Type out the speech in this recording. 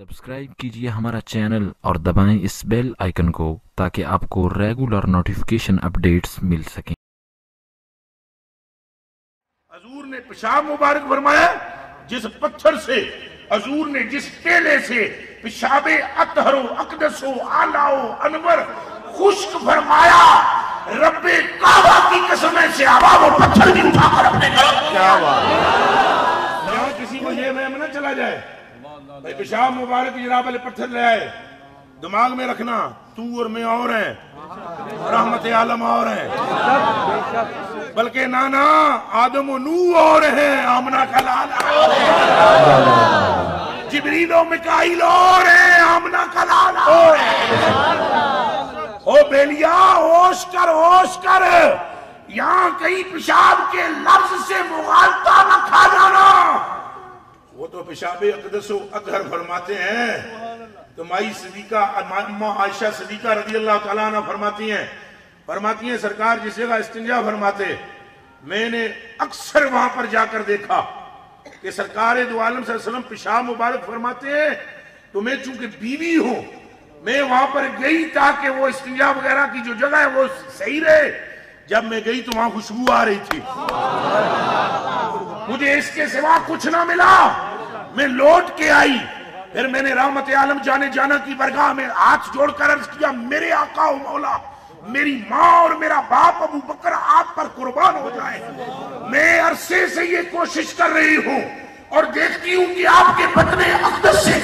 Subscribe کیجئے ہمارا channel اور دبائیں اس بیل آئیکن کو تاکہ آپ کو ریگولر نوٹیفیکیشن اپڈیٹس مل سکیں۔ حضور نے پیشاب مبارک فرمایا، جس پتھر سے حضور نے جس ٹیلے سے پیشاب اطہر و اقدس و اعلیٰ و انور خشک فرمایا، رب کعبہ کی قسم سے ہوا وہ پتھر بھی اٹھا کر اپنے گھر کیا بات یہاں کسی کو یہ وہم نہ چلا جائے بھائی پیشاب مبارک جناب والے پتھر لے آئے، دماغ میں رکھنا تو اور میں اور ہیں، رحمت عالم اور ہیں، بلکہ نانا آدم و نوح اور ہیں، آمنہ کا لالا اور ہیں، جبریل و مکائیل اور ہیں، آمنہ کا لالا اور ہیں۔ او بیلیا ہوش کر یہاں کہیں پیشاب کے لفظ سے مغالطہ نہ کھا جانا، وہ تو پیشاب اقدس و اطہر فرماتے ہیں۔ تو مائی صدیقہ اماں عائشہ صدیقہ رضی اللہ تعالیٰ عنہ فرماتی ہیں سرکار جس جگہ استنجا فرماتے، میں نے اکثر وہاں پر جا کر دیکھا کہ سرکار دو عالم صلی اللہ علیہ وسلم پیشاب مبارک فرماتے ہیں، تو میں چونکہ بیوی ہوں میں وہاں پر گئی تاکہ وہ استنجا وغیرہ کی جو جگہ ہے وہ صحیح رہے۔ جب میں گئی تو وہاں خوشبو آ رہی تھی، مجھے اس کے سوا کچھ نہ ملا، میں لوٹ کے آئی، پھر میں نے رحمت عالم جانا کی برگاہ میں ہاتھ جوڑ کر عرض کیا، میرے آقا و مولا، میری ماں اور میرا باپ ابو بکر آپ پر قربان ہو جائیں، میں عرصے سے یہ کوشش کر رہی ہوں اور دیکھتی ہوں کہ آپ کے بدن اقدس سے